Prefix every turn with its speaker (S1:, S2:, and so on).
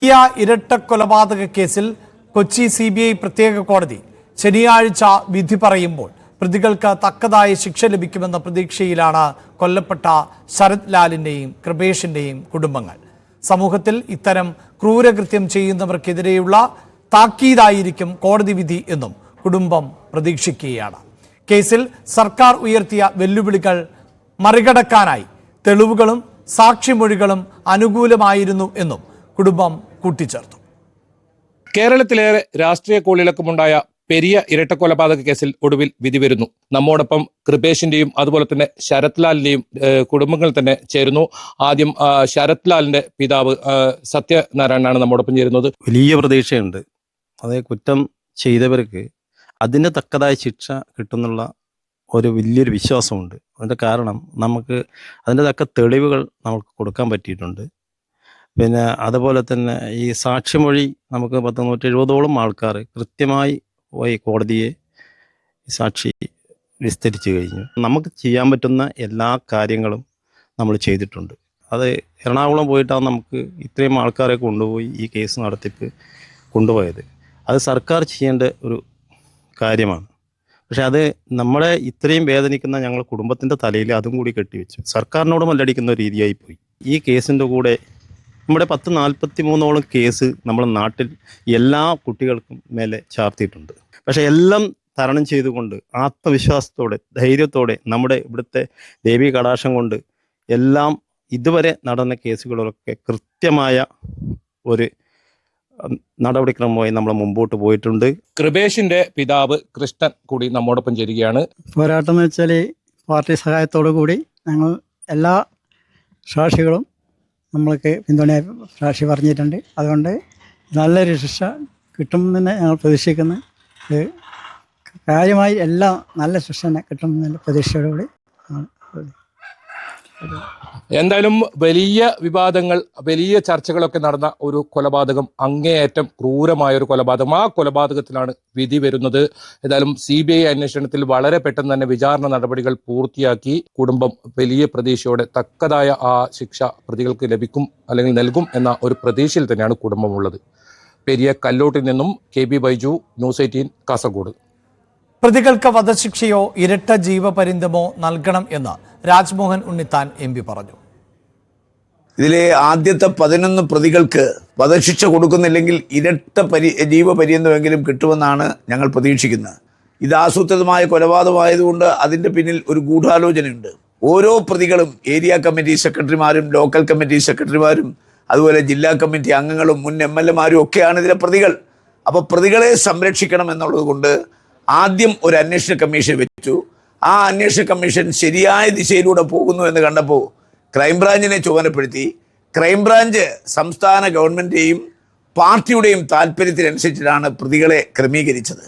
S1: ഇരട്ടക്കൊലപാതക കേസിൽ കൊച്ചി CBI പ്രത്യേക കോടതി ശനിയാഴ്ച വിധി പറയുമ്പോൾ പ്രതികൾക്ക് തക്കതായ ശിക്ഷ ലഭിക്കുമെന്ന പ്രതീക്ഷയിലാണ് കൊല്ലപ്പെട്ട ശരത് ലാലിന്റെയും കൃപേഷിന്റെയും കുടുംബങ്ങൾ. സമൂഹത്തിൽ ഇത്തരം ക്രൂരകൃത്യം ചെയ്യുന്നവർക്കെതിരെയുള്ള താക്കീതായിരിക്കും കോടതി വിധി എന്നും കുടുംബം പ്രതീക്ഷിക്കുകയാണ്. കേസിൽ സർക്കാർ ഉയർത്തിയ വെല്ലുവിളികൾ മറികടക്കാനായി തെളിവുകളും സാക്ഷിമൊഴികളും അനുകൂലമായിരുന്നു എന്നും കുടുംബം കൂട്ടിച്ചേർത്തു.
S2: കേരളത്തിലേറെ രാഷ്ട്രീയ കോളിളക്കമുണ്ടായ പെരിയ ഇരട്ടക്കൊലപാതക കേസിൽ ഒടുവിൽ വിധി വരുന്നു. നമ്മോടൊപ്പം കൃപേഷിന്റെയും അതുപോലെ തന്നെ ശരത് ലാലിന്റെയും കുടുംബങ്ങൾ തന്നെ ചേരുന്നു. ആദ്യം ശരത് ലാലിന്റെ പിതാവ് സത്യനാരായണനാണ് നമ്മോടൊപ്പം ചേരുന്നത്.
S3: വലിയ പ്രതീക്ഷയുണ്ട്. അതേ കുറ്റം ചെയ്തവർക്ക് അതിന് തക്കതായ ശിക്ഷ കിട്ടുന്നുള്ള ഒരു വലിയൊരു വിശ്വാസമുണ്ട്. അതിൻ്റെ കാരണം നമുക്ക് അതിൻ്റെ തക്ക തെളിവുകൾ നമുക്ക് കൊടുക്കാൻ പറ്റിയിട്ടുണ്ട്. പിന്നെ അതുപോലെ തന്നെ ഈ സാക്ഷിമൊഴി നമുക്ക് 170ഓളം ആൾക്കാർ കൃത്യമായി പോയി കോടതിയെ സാക്ഷി വിസ്തരിച്ചു കഴിഞ്ഞു. നമുക്ക് ചെയ്യാൻ പറ്റുന്ന എല്ലാ കാര്യങ്ങളും നമ്മൾ ചെയ്തിട്ടുണ്ട്. അത് എറണാകുളം പോയിട്ടാണ് നമുക്ക് ഇത്രയും ആൾക്കാരെ കൊണ്ടുപോയി ഈ കേസ് നടത്തിപ്പ് കൊണ്ടുപോയത്. അത് സർക്കാർ ചെയ്യേണ്ട ഒരു കാര്യമാണ്. പക്ഷെ അത് നമ്മളെ ഇത്രയും വേദനിക്കുന്ന ഞങ്ങൾ കുടുംബത്തിൻ്റെ തലയിൽ അതും കൂടി കെട്ടിവെച്ചു. സർക്കാരിനോട് മല്ലടിക്കുന്ന രീതിയായി പോയി. ഈ കേസിൻ്റെ കൂടെ നമ്മുടെ 143ഓളം കേസ് നമ്മുടെ നാട്ടിൽ എല്ലാ കുട്ടികൾക്കും മേലെ ചാർത്തിയിട്ടുണ്ട്. പക്ഷെ എല്ലാം തരണം ചെയ്തുകൊണ്ട് ആത്മവിശ്വാസത്തോടെ ധൈര്യത്തോടെ നമ്മുടെ ഇവിടുത്തെ ദേവീ കടാക്ഷം കൊണ്ട് എല്ലാം ഇതുവരെ നടന്ന കേസുകളൊക്കെ കൃത്യമായ ഒരു നടപടിക്രമമായി നമ്മൾ മുമ്പോട്ട് പോയിട്ടുണ്ട്.
S2: കൃപേഷിന്റെ പിതാവ് കൃഷ്ണൻ കൂടി നമ്മോടൊപ്പം ചേരുകയാണ്.
S4: പോരാട്ടം എന്ന് വെച്ചാൽ പാർട്ടി സഹായത്തോടു കൂടി ഞങ്ങൾ എല്ലാ സാക്ഷികളും നമ്മൾക്ക് പിന്തുണയായി സാക്ഷി പറഞ്ഞിട്ടുണ്ട്. അതുകൊണ്ട് നല്ലൊരു ശിക്ഷ കിട്ടുമെന്ന് തന്നെ ഞങ്ങൾ പ്രതീക്ഷിക്കുന്നു. കാര്യമായി എല്ലാം നല്ല ശിക്ഷ തന്നെ കിട്ടുമെന്നുള്ള പ്രതീക്ഷയോടുകൂടി
S2: എന്തായാലും വലിയ വിവാദങ്ങൾ, വലിയ ചർച്ചകളൊക്കെ നടന്ന ഒരു കൊലപാതകം, അങ്ങേയറ്റം ക്രൂരമായ ഒരു കൊലപാതകം. ആ കൊലപാതകത്തിലാണ് വിധി വരുന്നത്. ഏതായാലും CBI അന്വേഷണത്തിൽ വളരെ പെട്ടെന്ന് തന്നെ വിചാരണ നടപടികൾ പൂർത്തിയാക്കി കുടുംബം വലിയ പ്രതീക്ഷയോടെ തക്കതായ ആ ശിക്ഷ പ്രതികൾക്ക് ലഭിക്കും അല്ലെങ്കിൽ നൽകും എന്ന ഒരു പ്രതീക്ഷയിൽ തന്നെയാണ് കുടുംബമുള്ളത്. പെരിയ കല്ലോട്ടിൽ നിന്നും KB ബൈജു, News 18 കാസർഗോഡ്.
S1: പ്രതികൾക്ക് വധശിക്ഷയോ ഇരട്ട ജീവപര്യന്തമോ നൽകണം എന്ന് രാജ്മോഹൻ ഉണ്ണിത്താൻ MP പറഞ്ഞു.
S5: ഇതിലെ ആദ്യത്തെ 11 പ്രതികൾക്ക് വധശിക്ഷ കൊടുക്കുന്നില്ലെങ്കിൽ ഇരട്ട ജീവപര്യന്തമെങ്കിലും കിട്ടുമെന്നാണ് ഞങ്ങൾ പ്രതീക്ഷിക്കുന്നത്. ഇത് ആസൂത്രിതമായ കൊലപാതകമായതുകൊണ്ട് അതിൻ്റെ പിന്നിൽ ഒരു ഗൂഢാലോചനയുണ്ട്. ഓരോ പ്രതികളും ഏരിയ കമ്മിറ്റി സെക്രട്ടറിമാരും ലോക്കൽ കമ്മിറ്റി സെക്രട്ടറിമാരും അതുപോലെ ജില്ലാ കമ്മിറ്റി അംഗങ്ങളും മുൻ MLA-മാരും ഒക്കെയാണ് ഇതിലെ പ്രതികൾ. അപ്പോൾ പ്രതികളെ സംരക്ഷിക്കണം എന്നുള്ളത് കൊണ്ട് ആദ്യം ഒരു അന്വേഷണ കമ്മീഷൻ വെച്ചു. ആ അന്വേഷണ കമ്മീഷൻ ശരിയായ ദിശയിലൂടെ പോകുന്നു എന്ന് കണ്ടപ്പോൾ ക്രൈംബ്രാഞ്ചിനെ ചുമതലപ്പെടുത്തി. ക്രൈംബ്രാഞ്ച് സംസ്ഥാന ഗവൺമെൻറ്റിൻ്റെയും പാർട്ടിയുടെയും താല്പര്യത്തിനനുസരിച്ചിട്ടാണ് പ്രതികളെ ക്രമീകരിച്ചത്.